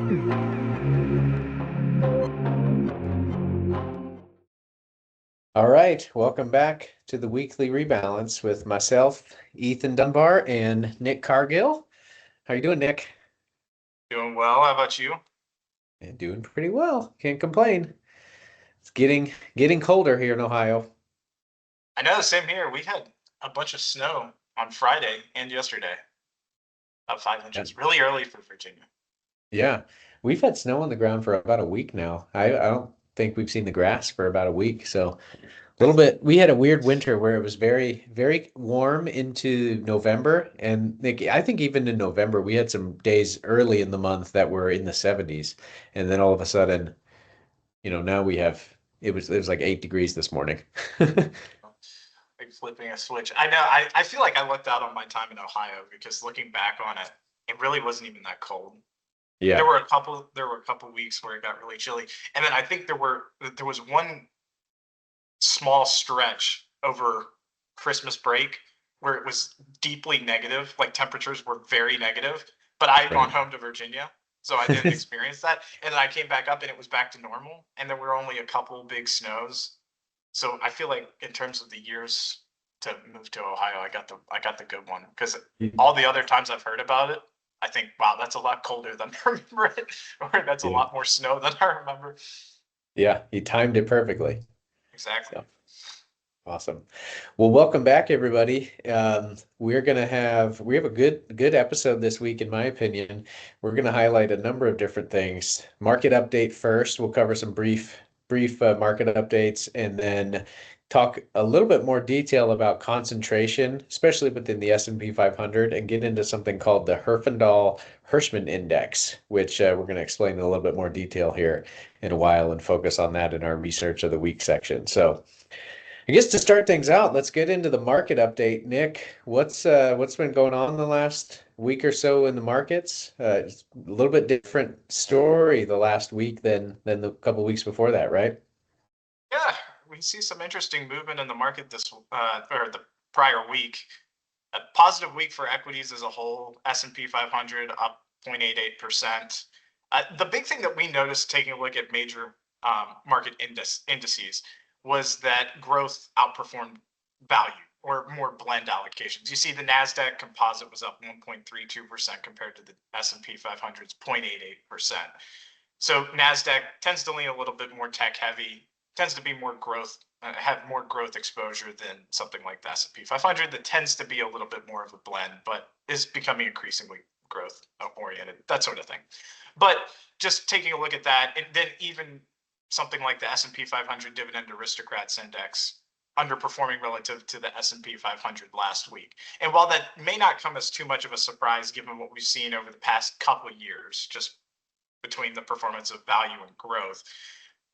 All right, welcome back to the Weekly Rebalance with myself, Ethan Dunbar, and Nick Cargill. How you doing, Nick? Doing well. How about you? And doing pretty well. Can't complain. It's getting colder here in Ohio. I know, same here. We had a bunch of snow on Friday and yesterday, about 5 inches, really early for Virginia. Yeah, we've had snow on the ground for about a week now. I don't think we've seen the grass for about a week, so a little bit. We had a weird winter where it was very warm into November, and I think even in November we had some days early in the month that were in the 70s, and then all of a sudden, now we have it was like 8 degrees this morning. Like flipping a switch. I know. I feel like I lucked out on my time in Ohio because looking back on it, it really wasn't even that cold. There Yeah. were a couple. There were a couple weeks where it got really chilly, and then I think there was one small stretch over Christmas break where it was deeply negative, like temperatures were very negative, but I had gone Right. home to Virginia, so I didn't experience that. And then I came back up and it was back to normal. And there were only a couple big snows. So I feel like in terms of the years to move to Ohio, I got the good one because all the other times I've heard about it, I think, wow, that's a lot colder than I remember it, or that's a Yeah. lot more snow than I remember. Yeah, he timed it perfectly. Exactly. So awesome. Well, welcome back, everybody. We have a good episode this week, in my opinion. We're gonna highlight a number of different things. Market update first. We'll cover some brief market updates, and then talk a little bit more detail about concentration, especially within the S&P 500, and get into something called the Herfindahl-Hirschman Index, which we're going to explain in a little bit more detail here in a while and focus on that in our research of the week section. So I guess to start things out, let's get into the market update. Nick, what's been going on the last week or so in the markets? It's a little bit different story the last week than the couple weeks before that, right? Yeah, we see some interesting movement in the market this or the prior week. A positive week for equities as a whole. S&P 500 up 0.88%. The big thing that we noticed taking a look at major market indices was that growth outperformed value or more blend allocations. You see the NASDAQ composite was up 1.32% compared to the S&P 500's 0.88%. So NASDAQ tends to lean a little bit more tech heavy, tends to be more growth, have more growth exposure than something like the S&P 500 that tends to be a little bit more of a blend, but is becoming increasingly growth oriented, that sort of thing. But just taking a look at that, and then even something like the S&P 500 Dividend Aristocrats Index underperforming relative to the S&P 500 last week. And while that may not come as too much of a surprise given what we've seen over the past couple of years, just between the performance of value and growth,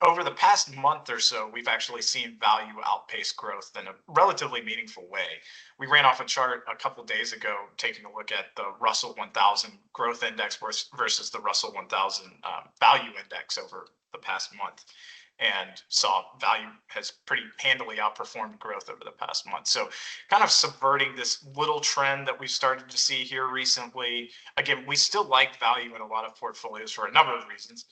over the past month or so, we've actually seen value outpace growth in a relatively meaningful way. We ran off a chart a couple days ago, taking a look at the Russell 1000 growth index versus the Russell 1000 value index over the past month, and saw value has pretty handily outperformed growth over the past month. So kind of subverting this little trend that we've started to see here recently. Again, we still like value in a lot of portfolios for a number of reasons.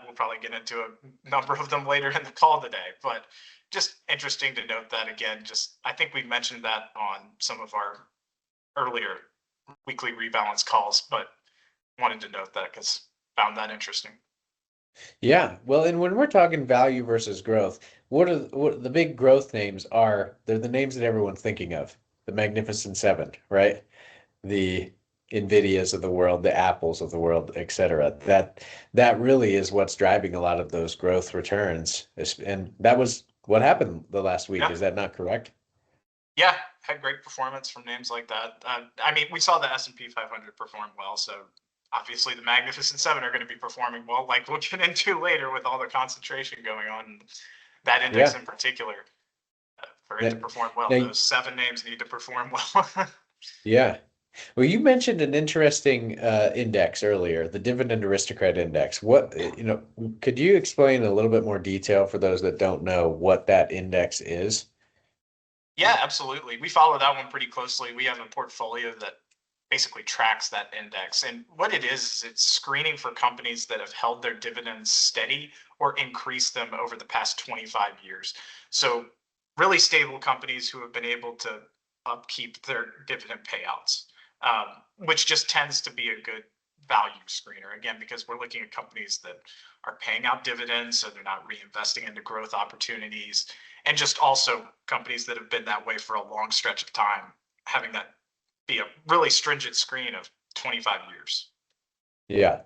We'll probably get into a number of them later in the call today, but just interesting to note that again. Just I think we mentioned that on some of our earlier weekly rebalance calls, but wanted to note that because found that interesting. Yeah. Well, and when we're talking value versus growth, what the big growth names are? They're the names that everyone's thinking of. The Magnificent Seven, right? The Nvidias of the world, the Apples of the world, et cetera. That really is what's driving a lot of those growth returns. And that was what happened the last week. Yeah, Is that not correct? yeah, had great performance from names like that. I mean, we saw the S&P 500 perform well, so obviously the Magnificent Seven are going to be performing well, like we'll get into later with all the concentration going on. That index Yeah. in particular, for it to That, perform well, now, those seven names need to perform well. yeah. Well, you mentioned an interesting index earlier, the Dividend Aristocrat Index. Could you explain a little bit more detail for those that don't know what that index is? Yeah, absolutely. We follow that one pretty closely. We have a portfolio that basically tracks that index. And what it is it's screening for companies that have held their dividends steady or increased them over the past 25 years. So really stable companies who have been able to upkeep their dividend payouts, which just tends to be a good value screener, again, because we're looking at companies that are paying out dividends, so they're not reinvesting into growth opportunities, and just also companies that have been that way for a long stretch of time, having that be a really stringent screen of 25 years. Yeah.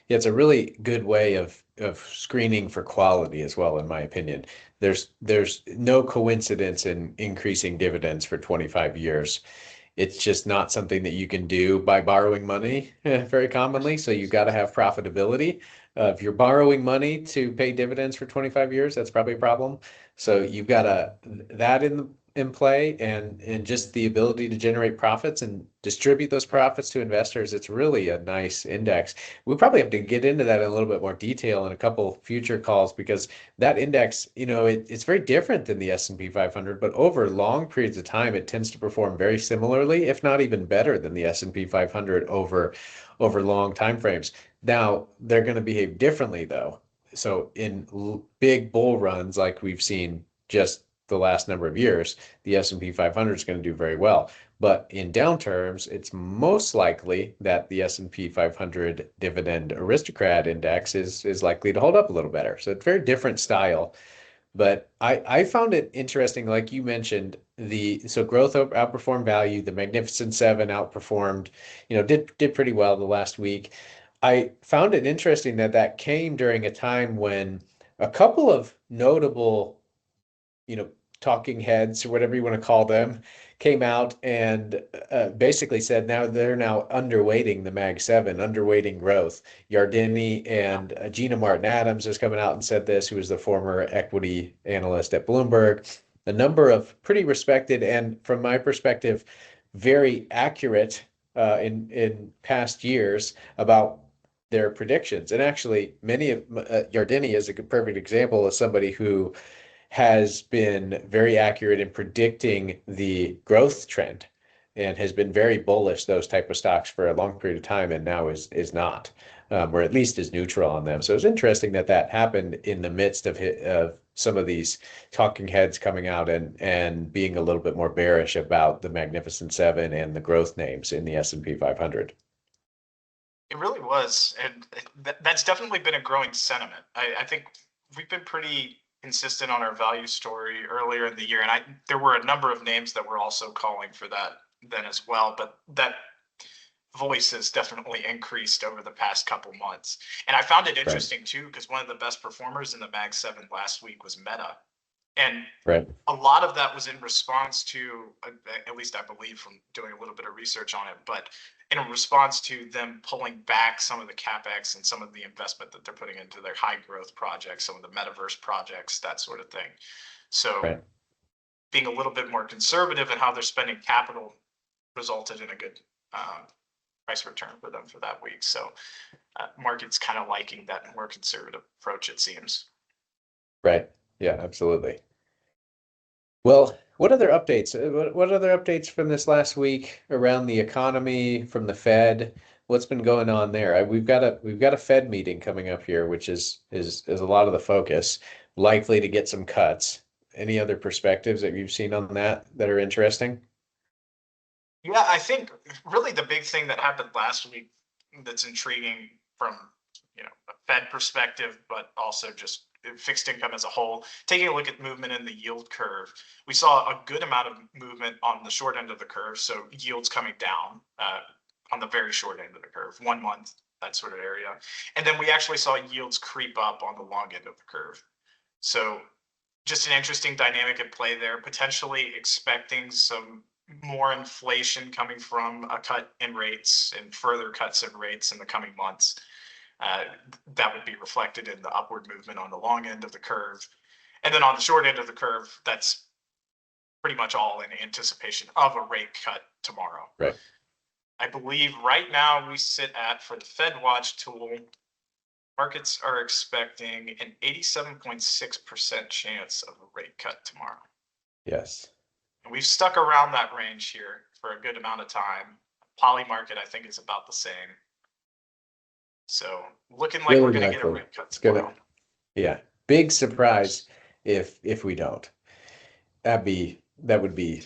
Yeah, it's a really good way of screening for quality as well, in my opinion. There's no coincidence in increasing dividends for 25 years. It's just not something that you can do by borrowing money very commonly. So you've got to have profitability. If you're borrowing money to pay dividends for 25 years, that's probably a problem. So you've got that in play, and just the ability to generate profits and distribute those profits to investors. It's really a nice index. We probably have to get into that in a little bit more detail in a couple future calls, because that index, it's very different than the S&P 500, but over long periods of time, it tends to perform very similarly, if not even better than the S&P 500 over long time frames. Now, they're going to behave differently though. So in big bull runs like we've seen just the last number of years, the S&P 500 is going to do very well. But in downturns, it's most likely that the S&P 500 Dividend Aristocrat Index is likely to hold up a little better. So it's a very different style. But I found it interesting, like you mentioned, so growth outperformed value, the Magnificent Seven outperformed, did pretty well the last week. I found it interesting that came during a time when a couple of notable, you know, talking heads or whatever you want to call them came out and basically said they're now underweighting the Mag 7, underweighting growth. Yardeni and Gina Martin Adams is coming out and said this, who is the former equity analyst at Bloomberg. A number of pretty respected and, from my perspective, very accurate in past years about their predictions. And actually, many of Yardeni is a perfect example of somebody who has been very accurate in predicting the growth trend and has been very bullish those type of stocks for a long period of time, and now is not, or at least is neutral on them. So it's interesting that happened in the midst of some of these talking heads coming out and being a little bit more bearish about the Magnificent Seven and the growth names in the S&P 500. It really was, and that's definitely been a growing sentiment. I think we've been pretty consistent on our value story earlier in the year, and there were a number of names that were also calling for that then as well, but that voice has definitely increased over the past couple months. And I found it Right. interesting too, because one of the best performers in the Mag 7 last week was Meta. And Right. a lot of that was in response to, at least I believe from doing a little bit of research on it, but in response to them pulling back some of the capex and some of the investment that they're putting into their high growth projects, some of the metaverse projects, that sort of thing. So Right. being a little bit more conservative in how they're spending capital resulted in a good price return for them for that week. So market's kind of liking that more conservative approach, it seems. Right. Yeah, absolutely. Well, what other updates? What other updates from this last week around the economy, from the Fed? What's been going on there? We've got a Fed meeting coming up here, which is a lot of the focus, likely to get some cuts. Any other perspectives that you've seen on that are interesting? Yeah, I think really the big thing that happened last week that's intriguing from a Fed perspective, but also just fixed income as a whole, taking a look at movement in the yield curve, we saw a good amount of movement on the short end of the curve. So yields coming down on the very short end of the curve, 1 month, that sort of area. And then we actually saw yields creep up on the long end of the curve. So just an interesting dynamic at play there, potentially expecting some more inflation coming from a cut in rates and further cuts in rates in the coming months. That would be reflected in the upward movement on the long end of the curve. And then on the short end of the curve, that's pretty much all in anticipation of a rate cut tomorrow. Right. I believe right now we sit at, for the Fed Watch tool, markets are expecting an 87.6% chance of a rate cut tomorrow. Yes. And we've stuck around that range here for a good amount of time. Poly market, I think, is about the same. So looking like Really we're going to get a likely. rate cut It's tomorrow. gonna, yeah, big surprise if we don't. That would be,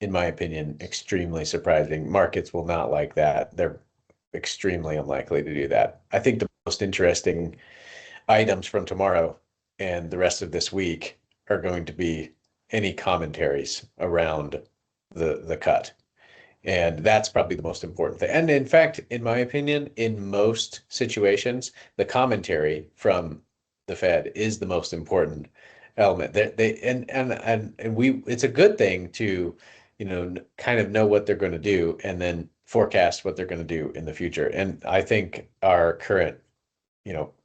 in my opinion, extremely surprising. Markets will not like that. They're extremely unlikely to do that. I think the most interesting items from tomorrow and the rest of this week are going to be any commentaries around the cut. And that's probably the most important thing. And in fact, in my opinion, in most situations, the commentary from the Fed is the most important element. And we it's a good thing to, kind of know what they're going to do and then forecast what they're going to do in the future. And I think our current,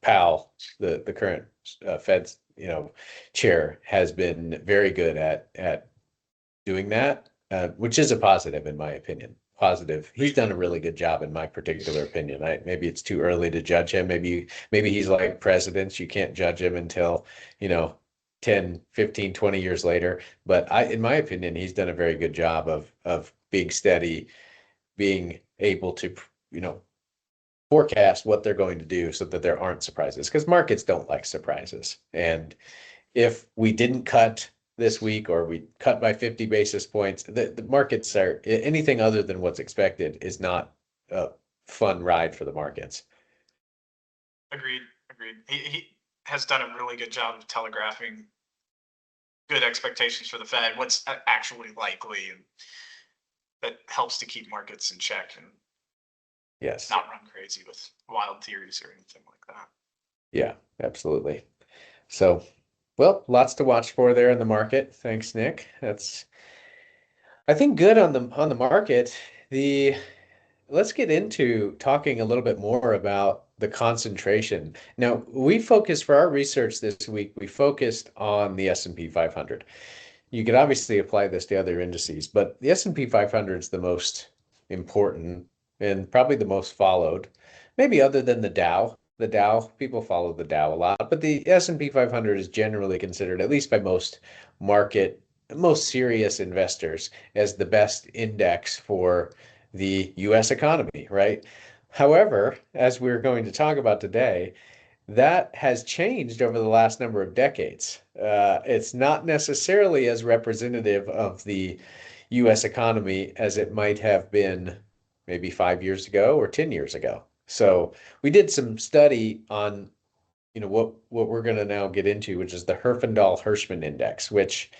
Powell, the current Fed's, chair has been very good at doing that, which is a positive in my opinion. Positive. He's done a really good job in my particular opinion. Maybe it's too early to judge him. Maybe he's like presidents. You can't judge him until, you know, 10, 15, 20 years later. But in my opinion, he's done a very good job of being steady, being able to, forecast what they're going to do so that there aren't surprises, because markets don't like surprises. And if we didn't cut this week or we cut by 50 basis points, the markets are anything other than what's expected is not a fun ride for the markets. Agreed. He has done a really good job of telegraphing good expectations for the Fed, what's actually likely, and that helps to keep markets in check and Yes. not run crazy with wild theories or anything like that. Yeah, absolutely. So, well, lots to watch for there in the market. Thanks, Nick. That's, I think, good on the market. The Let's get into talking a little bit more about the concentration. Now, we focused for our research this week, we focused on the S&P 500. You could obviously apply this to other indices, but the S&P 500 is the most important and probably the most followed, maybe other than the Dow. The Dow, people follow the Dow a lot, but the S&P 500 is generally considered, at least by most serious investors, as the best index for the US economy, right? However, as we're going to talk about today, that has changed over the last number of decades. It's not necessarily as representative of the US economy as it might have been maybe 5 years ago or 10 years ago. So we did some study on, what we're going to now get into, which is the Herfindahl-Hirschman Index, which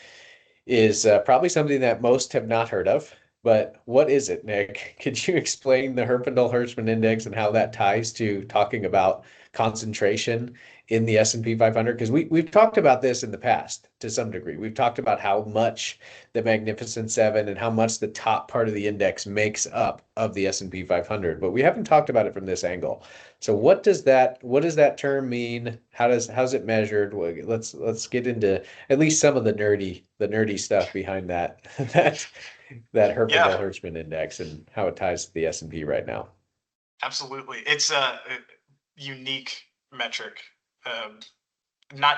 is probably something that most have not heard of. But what is it, Nick? Could you explain the Herfindahl-Hirschman Index and how that ties to talking about concentration in the S&P 500? Because we've talked about this in the past to some degree. We've talked about how much the Magnificent Seven and how much the top part of the index makes up of the S&P 500, but we haven't talked about it from this angle. So what does that term mean? How's it measured? Well, let's get into at least some of the nerdy stuff behind that that Yeah, Herfindahl-Hirschman Index and how it ties to the S&P right now. absolutely. It's a unique metric, not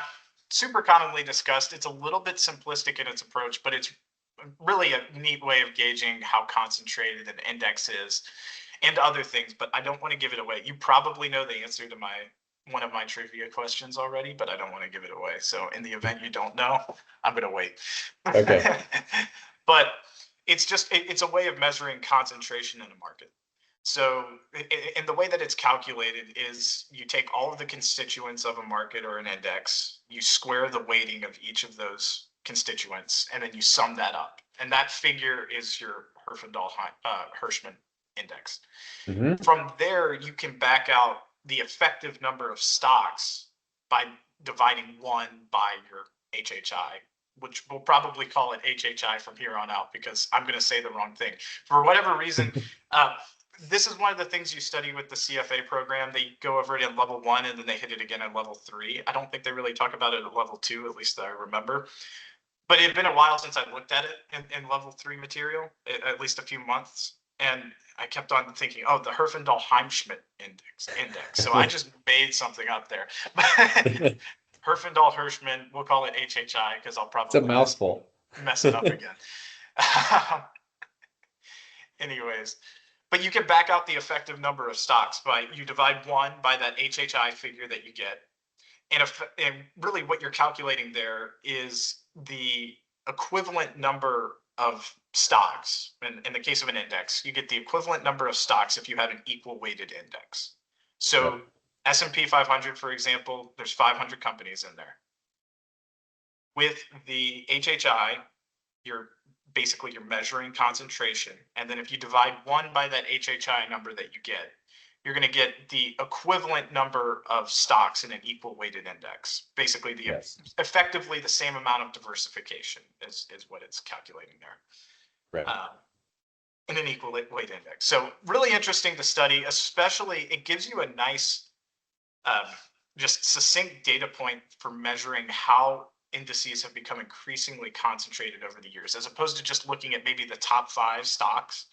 super commonly discussed. It's a little bit simplistic in its approach, but it's really a neat way of gauging how concentrated an index is and other things. But I don't want to give it away. You probably know the answer to one of my trivia questions already, but I don't want to give it away. So in the event you don't know, I'm going to wait. Okay. But it's a way of measuring concentration in a market. So, and the way that it's calculated is you take all of the constituents of a market or an index, you square the weighting of each of those constituents, and then you sum that up. And that figure is your Herfindahl-Hirschman index. Mm-hmm. From there, you can back out the effective number of stocks by dividing one by your HHI, which we'll probably call it HHI from here on out because I'm going to say the wrong thing. For whatever reason, this is one of the things you study with the CFA program. They go over it in level 1 and then they hit it again in level 3. I don't think they really talk about it at level 2, at least I remember. But it had been a while since I looked at it in level 3 material, at least a few months. And I kept on thinking, oh, the Herfindahl-Hirschman index. So I just made something up there. Herfindahl-Hirschman, we'll call it HHI because I'll It's a probably mouthful. mess it up again. Anyways, But you can back out the effective number of stocks by you divide 1 by that HHI figure that you get. And really what you're calculating there is the equivalent number of stocks. In the case of an index, you get the equivalent number of stocks if you have an equal weighted index. So Right. S&P 500, for example, there's 500 companies in there. With the HHI, you're measuring concentration. And then if you divide 1 by that HHI number that you get, you're going to get the equivalent number of stocks in an equal weighted index. Basically, Yes. effectively the same amount of diversification is what it's calculating there. Right. In an equal weight index. So really interesting to study, especially it gives you a nice, just succinct data point for measuring how indices have become increasingly concentrated over the years, as opposed to just looking at maybe the top 5 stocks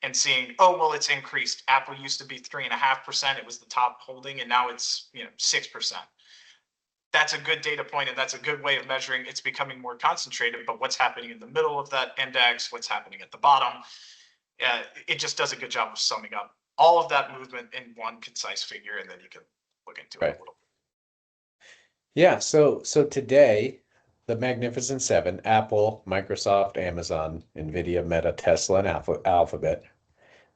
and seeing, oh, well, it's increased. Apple used to be 3.5%. It was the top holding, and now it's 6%. That's a good data point, and that's a good way of measuring it's becoming more concentrated. But what's happening in the middle of that index, what's happening at the bottom, it just does a good job of summing up all of that movement in one concise figure, and then you can look into it a little. Yeah, so today, the Magnificent Seven, Apple, Microsoft, Amazon, Nvidia, Meta, Tesla, and Alphabet,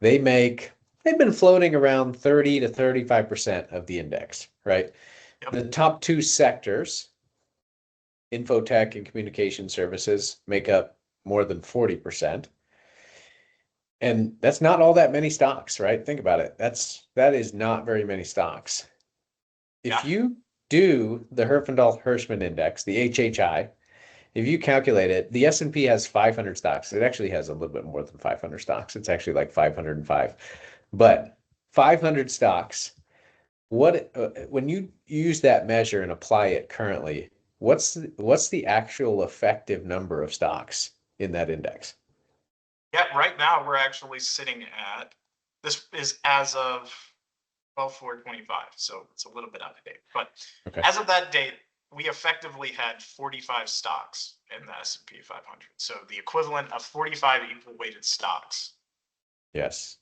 they've been floating around 30 to 35% of the index, right? Yep. The top 2 sectors, infotech and communication services, make up more than 40%. And that's not all that many stocks, right? Think about it. That is not very many stocks. If you do the Herfindahl-Hirschman Index, the HHI, if you calculate it, the S&P has 500 stocks. It actually has a little bit more than 500 stocks. It's actually like 505. But 500 stocks, when you use that measure and apply it currently, what's the actual effective number of stocks in that index? Yeah, right now we're actually sitting at, this is as of 12/4/25, so it's a little bit out of date. But Okay. as of that date, we effectively had 45 stocks in the S&P 500. So the equivalent of 45 equal weighted stocks. Yes.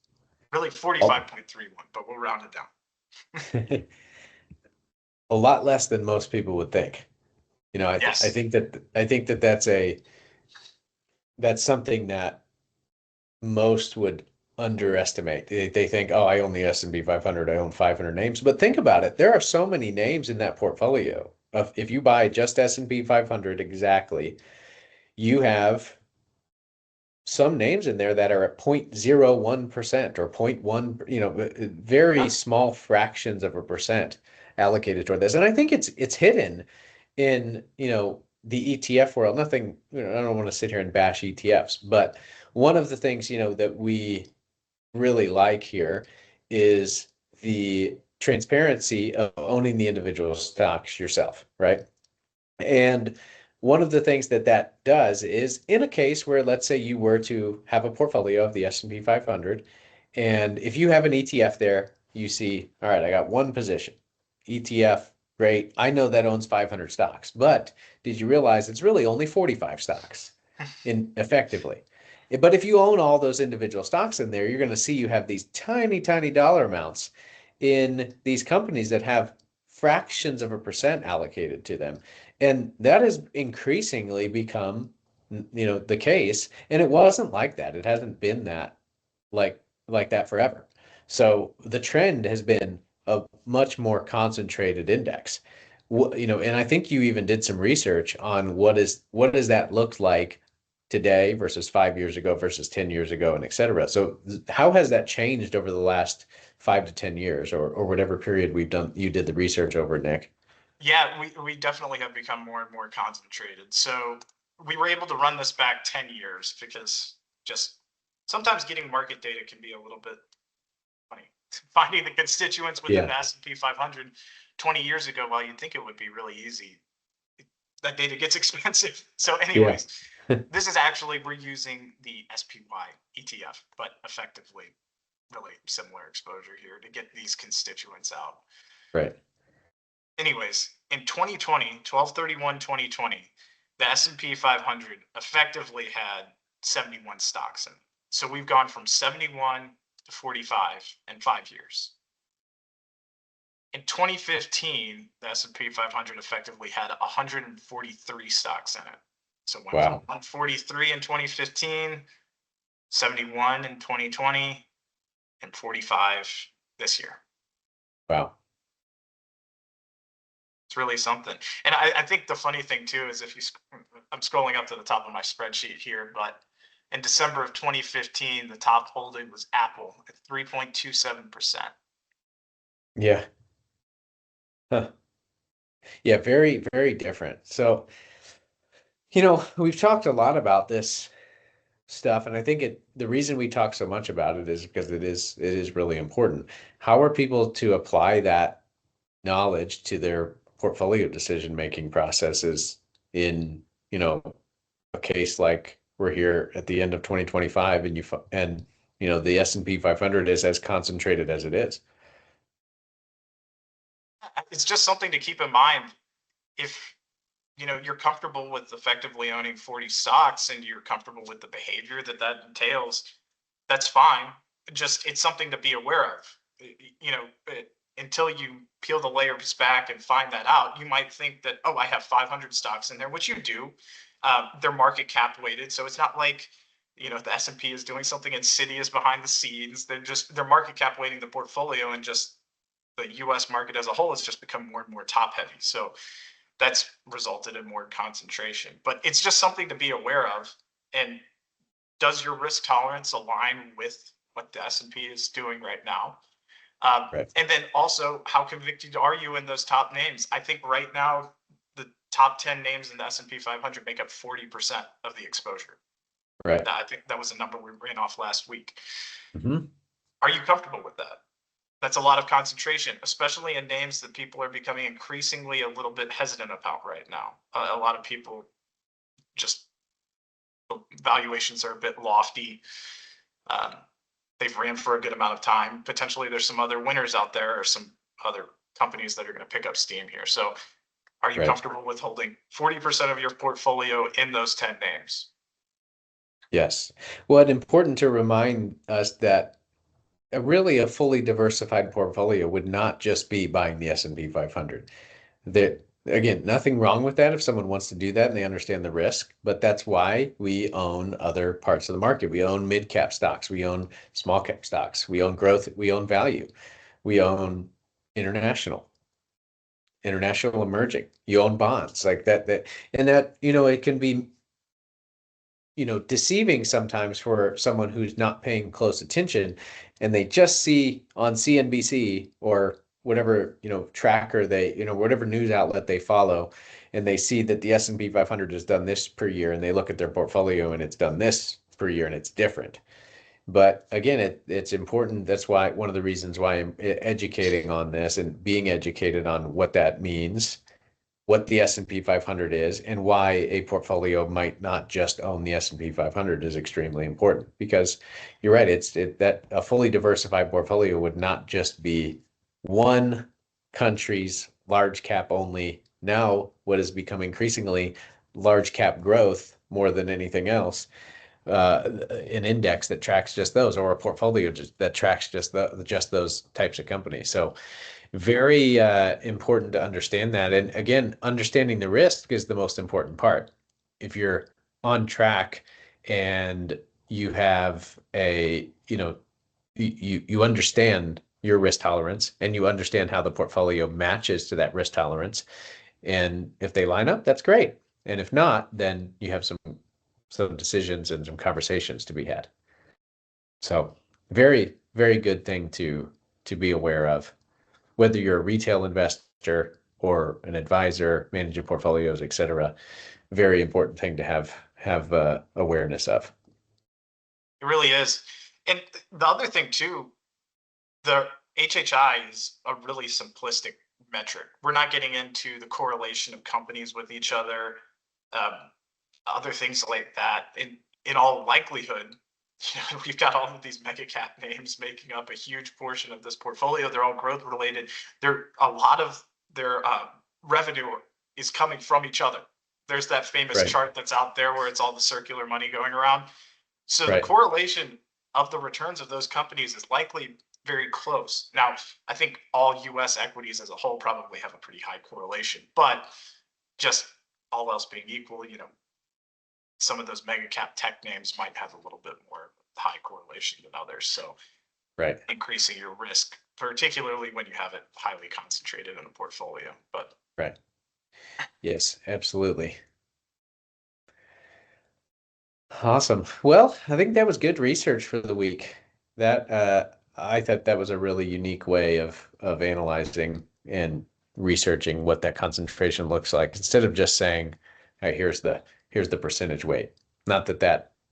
Really 45.31, but we'll round it down. A lot less than most people would think. Yes. I think that that's something that most would underestimate. They think, oh, I own the S&P 500, I own 500 names. But think about it. There are so many names in that portfolio. If you buy just S&P 500 exactly, you have some names in there that are at 0.01% or 0.1, very small fractions of a percent allocated toward this. And I think it's hidden in, the ETF world. Nothing, I don't want to sit here and bash ETFs, but one of the things, that we really like here is the transparency of owning the individual stocks yourself, right? And one of the things that does is in a case where, let's say you were to have a portfolio of the S&P 500, and if you have an ETF there, you see, all right, I got one position. ETF, great. I know that owns 500 stocks, but did you realize it's really only 45 stocks effectively? But if you own all those individual stocks in there, you're going to see you have these tiny, tiny dollar amounts in these companies that have fractions of a percent allocated to them. And that has increasingly become, the case. And it wasn't like that. It hasn't been that like that forever. So the trend has been a much more concentrated index. And I think you even did some research on what does that look like today versus 5 years ago versus 10 years ago, and et cetera. So how has that changed over the last 5 to 10 years, or whatever period you did the research over, Nick? Yeah, we definitely have become more and more concentrated. So we were able to run this back 10 years because just sometimes getting market data can be a little bit funny. Finding the constituents within the S&P 500 20 years ago, while you'd think it would be really easy, that data gets expensive. So anyways, this is actually, we're using the SPY ETF, but effectively really similar exposure here to get these constituents out. Right. Anyways, in 2020, 12/31/2020, the S&P 500 effectively had 71 stocks in it. So we've gone from 71 to 45 in 5 years. In 2015, the S&P 500 effectively had 143 stocks in it. So it went from Wow. 143 in 2015, 71 in 2020, and 45 this year. Wow. It's really something. And I think the funny thing too is if you, I'm scrolling up to the top of my spreadsheet here, but in December of 2015, the top holding was Apple at 3.27%. Yeah. Huh. Yeah, very, very different. So, we've talked a lot about this stuff, and I think the reason we talk so much about it is because it is really important. How are people to apply that knowledge to their portfolio decision-making processes in, a case like we're here at the end of 2025 and the S&P 500 is as concentrated as it is. It's just something to keep in mind. If you're comfortable with effectively owning 40 stocks and you're comfortable with the behavior that entails, that's fine. Just it's something to be aware of. Until you peel the layers back and find that out, you might think that, oh, I have 500 stocks in there, which you do. They're market cap weighted, so it's not like the S&P is doing something insidious behind the scenes. They're market cap weighting the portfolio, and just the U.S. market as a whole has just become more and more top heavy. So that's resulted in more concentration. But it's just something to be aware of. And does your risk tolerance align with what the S&P is doing right now? Right. And then also, how convicted are you in those top names? I think right now, the top 10 names in the S&P 500 make up 40% of the exposure. Right. I think that was a number we ran off last week. Mm-hmm. Are you comfortable with that? That's a lot of concentration, especially in names that people are becoming increasingly a little bit hesitant about right now. A lot of people just, valuations are a bit lofty. They've ran for a good amount of time. Potentially there's some other winners out there or some other companies that are going to pick up steam here. So are you Right. comfortable with holding 40% of your portfolio in those 10 names? Yes. Well, it's important to remind us that a fully diversified portfolio would not just be buying the S&P 500. That, again, nothing wrong with that if someone wants to do that and they understand the risk, but that's why we own other parts of the market. We own mid-cap stocks, we own small-cap stocks, we own growth, we own value, we own international emerging. You own bonds like that, and that, it can be, deceiving sometimes for someone who's not paying close attention and they just see on CNBC or whatever, tracker whatever news outlet they follow, and they see that the S&P 500 has done this per year, and they look at their portfolio and it's done this per year and it's different. But again, it's important. That's why one of the reasons why I'm educating on this and being educated on what that means, what the S&P 500 is, and why a portfolio might not just own the S&P 500 is extremely important. Because you're right, that a fully diversified portfolio would not just be one country's large cap only. Now, what has become increasingly large cap growth more than anything else, an index that tracks just those, or a portfolio that tracks just those types of companies. So very important to understand that. And again, understanding the risk is the most important part. If you're on track and you have you understand your risk tolerance and you understand how the portfolio matches to that risk tolerance. And if they line up, that's great. And if not, then you have some decisions and some conversations to be had. So very, very good thing to be aware of, whether you're a retail investor or an advisor managing portfolios, et cetera. Very important thing to have awareness of. It really is. And the other thing too, the HHI is a really simplistic metric. We're not getting into the correlation of companies with each other, other things like that. In all likelihood, we've got all of these mega cap names making up a huge portion of this portfolio. They're all growth related. A lot of their revenue is coming from each other. There's that famous Right. chart that's out there where it's all the circular money going around. So Right. the correlation of the returns of those companies is likely very close. Now, I think all US equities as a whole probably have a pretty high correlation, but just all else being equal, some of those mega cap tech names might have a little bit more high correlation than others. So Right. increasing your risk, particularly when you have it highly concentrated in a portfolio. But Right. Yes, absolutely. Awesome. Well, I think that was good research for the week. That I thought that was a really unique way of analyzing and researching what that concentration looks like instead of just saying, "Hey, here's the percentage weight." Not that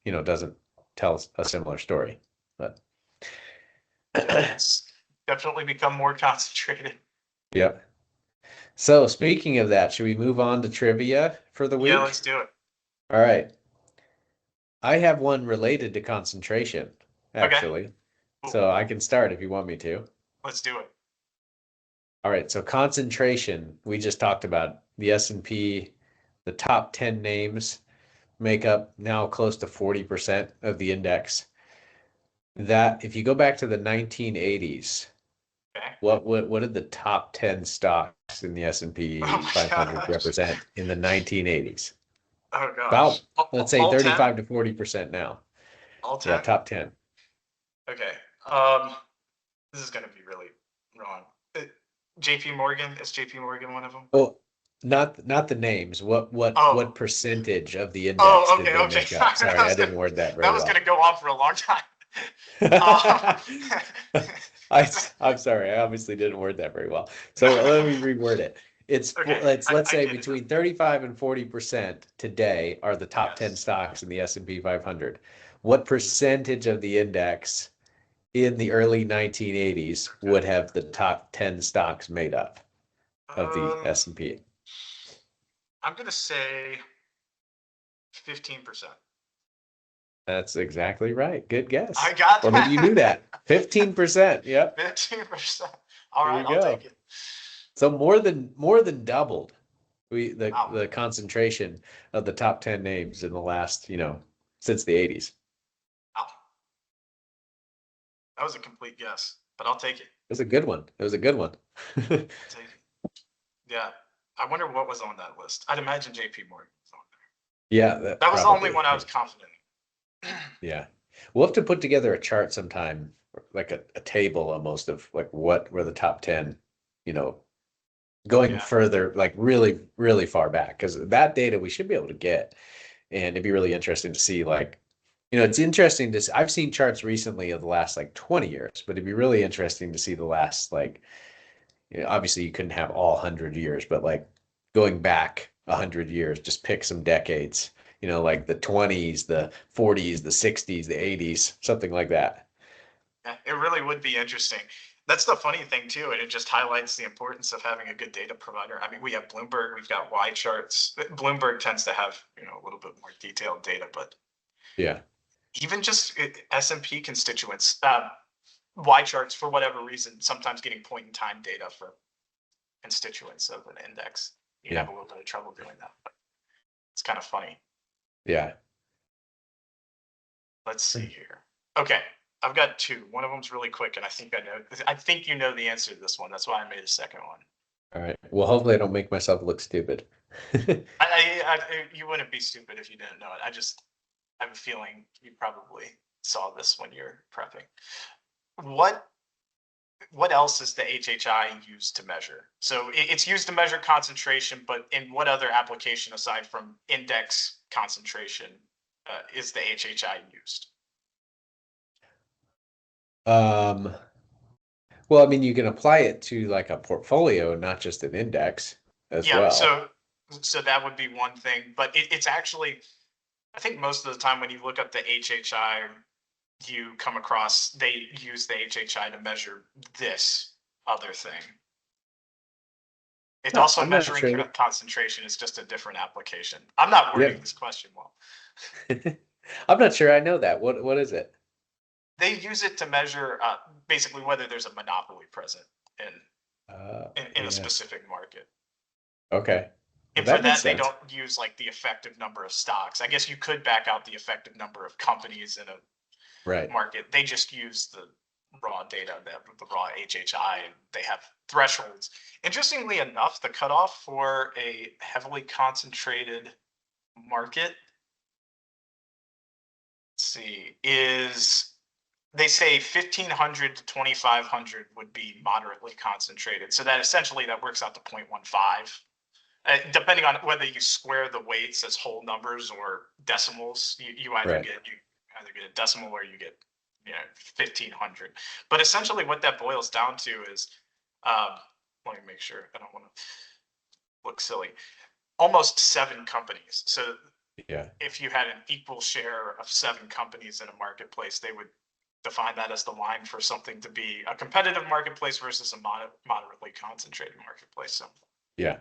doesn't tell a similar story, but it's definitely become more concentrated. yeah. So speaking of that, should we move on to trivia for the Yeah, week? let's do it. All right. I have one related to concentration, Okay, actually. cool. So I can start if you want me to. Let's do it. All right, so concentration, we just talked about the S&P, the top 10 names make up now close to 40% of the index. That if you go back to the 1980s, Okay. what did the top 10 stocks in the Oh S&P my 500 gosh. represent in the 1980s? Oh About, gosh. let's say All 10? 35 to 40% now. All Yeah, 10? top 10. Okay. This is gonna be really wrong. JP Morgan, is JP Morgan one of them? Well, not the names. Oh, What percentage of the index oh, did okay, they okay. make up? Sorry, I didn't word that That very was well. gonna go on for a long time. Um, I I'm sorry, I obviously didn't word that very well. So let me reword it. okay, Let's I say get it. between 35 and 40% today are the top 10 Yes. stocks in the S&P 500. What percentage of the index in the early 1980s Okay. would have the top 10 stocks made up of the Um, S&P? I'm gonna say 15%. That's exactly right. Good I guess. got Or maybe you knew that. that. 15%. Yep. 15%. All There right, you I'll go. take it. So more than doubled Wow. the concentration of the top 10 names in the last, since the 80s. Wow. That was a complete guess, but I'll take it. It was a good one. It was a good one. Take it. Yeah. I wonder what was on that list. I'd imagine JP Morgan was on there. Yeah, That was the only probably. one I was confident in. Yeah. We'll have to put together a chart sometime, like a table almost of like what were the top 10, you know, going Yeah. further, like really, really far back, because that data we should be able to get. And it'd be really interesting to see, like, it's interesting to, I've seen charts recently of the last like 20 years, but it'd be really interesting to see the last, like, obviously you couldn't have all 100 years, but like going back 100 years, just pick some decades, like the 20s, the 40s, the 60s, the 80s, something like that. Yeah, it really would be interesting. That's the funny thing too, and it just highlights the importance of having a good data provider. I mean, we have Bloomberg, we've got Y charts. Bloomberg tends to have, a little bit more detailed data, but Yeah. even just S&P constituents, Y charts for whatever reason, sometimes getting point in time data for constituents of an index. You Yeah. have a little bit of trouble doing that, but it's kind of funny. Yeah. Let's see here. Okay, I've got two. One of them's really quick, and I think I know. I think you know the answer to this one. That's why I made a second one. All right. Well, hopefully I don't make myself look stupid. You wouldn't be stupid if you didn't know it. I have a feeling you probably saw this when you're prepping. What what else is the HHI used to measure? So it's used to measure concentration, but in what other application aside from index concentration is the HHI used? Um, well, I mean, you can apply it to like a portfolio, not just an index as Yeah, well. so that would be one thing, but it's actually, I think most of the time when you look up the HHI, you come across they use the HHI to measure this other thing. It's No, also I'm not measuring sure. concentration. It's just a different application. I'm not wording Yep. this question well. I'm not sure I know that. What is it? They use it to measure basically whether there's a monopoly present in a Yeah. specific market. Okay. Well, And for that makes that, they sense. don't use like the effective number of stocks. I guess you could back out the effective number of companies in a Right. market. They just use the raw data, the raw HHI, and they have thresholds. Interestingly enough, the cutoff for a heavily concentrated market, let's see, is they say 1,500 to 2,500 would be moderately concentrated. So that essentially that works out to 0.15. Depending on whether you square the weights as whole numbers or decimals, you either Right. get a decimal or you get 1,500. But essentially, what that boils down to is, let me make sure I don't want to look silly. Almost 7 companies. So Yeah. if you had an equal share of 7 companies in a marketplace, they would define that as the line for something to be a competitive marketplace versus a moderately concentrated marketplace. So Yeah.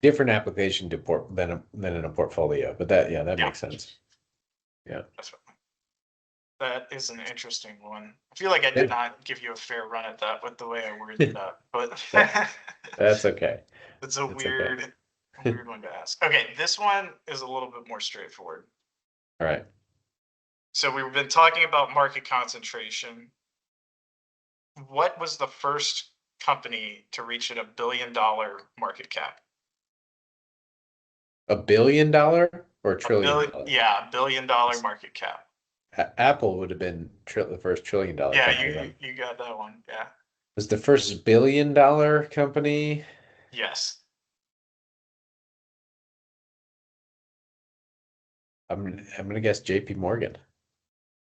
Different application to than in a portfolio, but that yeah, makes sense. Yeah. that's what, that is an interesting one. I feel like I did not give you a fair run at that with the way I worded that, but That's okay. it's a That's okay. weird one to ask. Okay, this one is a little bit more straightforward. All right. So we've been talking about market concentration. What was the first company to reach $1 billion market cap? $1 billion or $1 trillion? Yeah, $1 billion market cap. Apple would have been the first $1 trillion Yeah, company, right? you got that one. Yeah. Was the first $1 billion company? Yes. I'm gonna guess JP Morgan.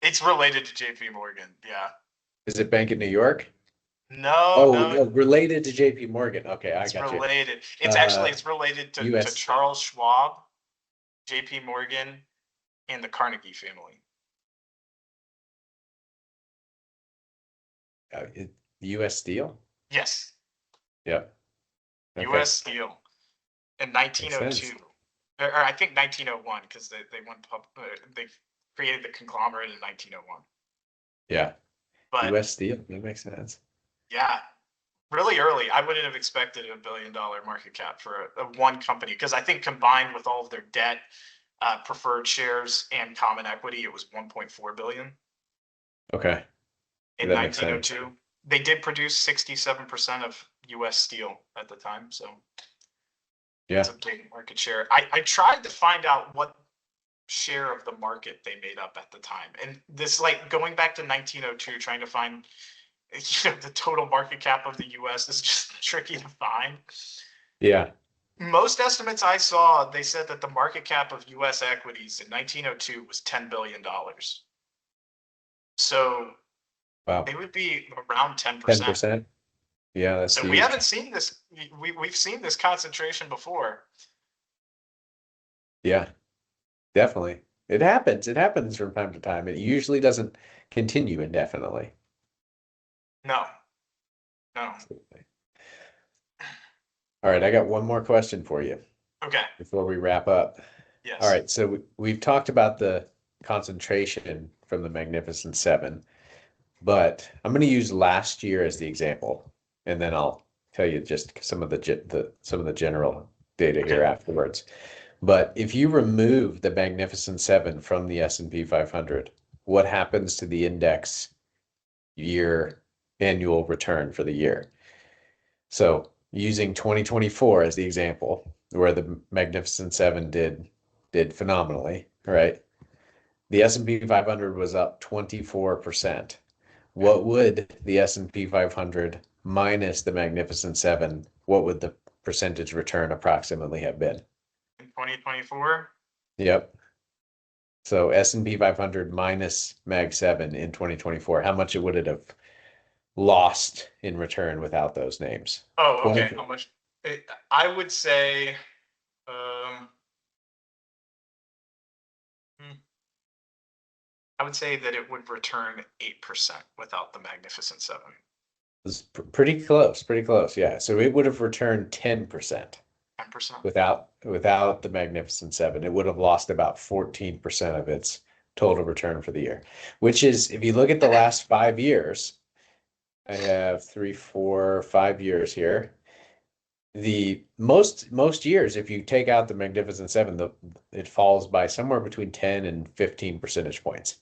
It's related to JP Morgan. Yeah. Is it Bank of New York? No, Oh, no, no, related to JP Morgan. Okay, I it's got you. related. It's Uh, related to US. Charles Schwab, JP Morgan, and the Carnegie family. US Steel? Yes. Yep. Okay. US Steel in Makes sense. 1902. Or I think 1901 because they created the conglomerate in 1901. Yeah. But US Steel. That makes sense. yeah, really early. I wouldn't have expected $1 billion market cap for a one company because I think combined with all of their debt, preferred shares, and common equity, it was 1.4 billion Okay. in That makes sense. 1902. They did produce 67% of U.S. steel at the time, so it's Yeah. a big market share. I tried to find out what share of the market they made up at the time, and this like going back to 1902, trying to find the total market cap of the U.S. is just tricky to find. Yeah. Most estimates I saw, they said that the market cap of U.S. equities in 1902 was $10 billion. So Wow. they would be around 10%. 10%. Yeah, that's So we huge. haven't seen this. We've seen this concentration before. Yeah, definitely. It happens. It happens from time to time. It usually doesn't continue indefinitely. No, no. All right, I got one more question for you Okay. before we wrap up. All Yes. right, so we've talked about the concentration from the Magnificent Seven, but I'm going to use last year as the example, and then I'll tell you just some of the general data Okay. here afterwards. But if you remove the Magnificent Seven from the S&P 500, what happens to the index year annual return for the year? So using 2024 as the example, where the Magnificent Seven did phenomenally, right? The S&P 500 was up 24%. What would the S&P 500 minus the Magnificent Seven, what would the percentage return approximately have been? In 2024. Yep. So S&P 500 minus Mag 7 in 2024, how much would it have lost in return without those names? Oh, okay. 20, How much? I would say, um, hmm, I would say that it would return 8% without the Magnificent Seven. was pretty close, pretty close. Yeah. So it would have returned 10% 10%. without the Magnificent Seven. It would have lost about 14% of its total return for the year, which is, if you look at the last 5 years, I have 3, 4, 5 years here. The most years, if you take out the Magnificent Seven, it falls by somewhere between 10 and 15 percentage points.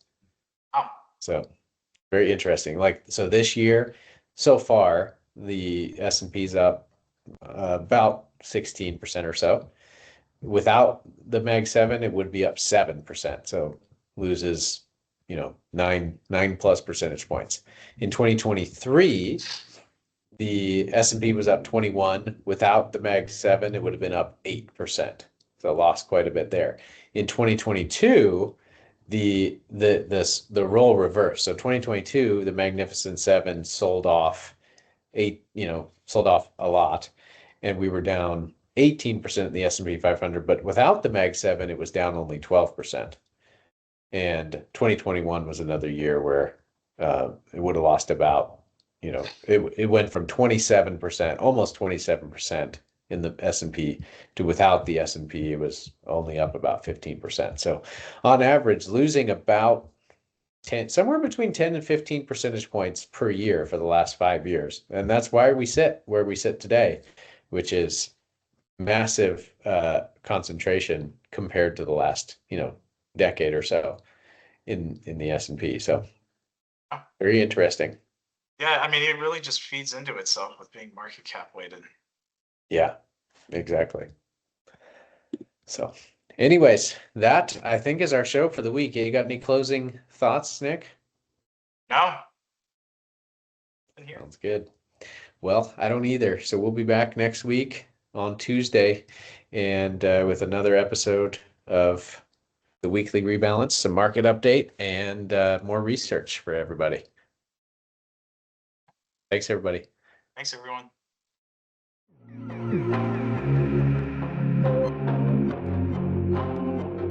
So very interesting. Like, so this year, so far, the S&P's up about 16% or so. Without the Mag 7, it would be up 7%. So loses, 9 plus percentage points. In 2023, the S&P was up 21. Without the Mag 7, it would have been up 8%. So lost quite a bit there. In 2022, the role reversed. So 2022, the Magnificent Seven sold off a lot, and we were down 18% in the S&P 500, but without the Mag 7, it was down only 12%. And 2021 was another year where it would have lost about, it went from 27%, almost 27% in the S&P to without the S&P, it was only up about 15%. So on average, losing about 10, somewhere between 10 and 15 percentage points per year for the last 5 years. And that's why we sit where we sit today, which is massive concentration compared to the last, decade or so in the S&P. So very interesting. Yeah, I mean, it really just feeds into itself with being market cap weighted. Yeah, exactly. So anyways, that I think is our show for the week. You got any closing thoughts, Nick? No. Sounds good. Well, I don't either. So we'll be back next week on Tuesday and with another episode of the Weekly Rebalance, some market update, and more research for everybody. Thanks, everybody. Thanks, everyone.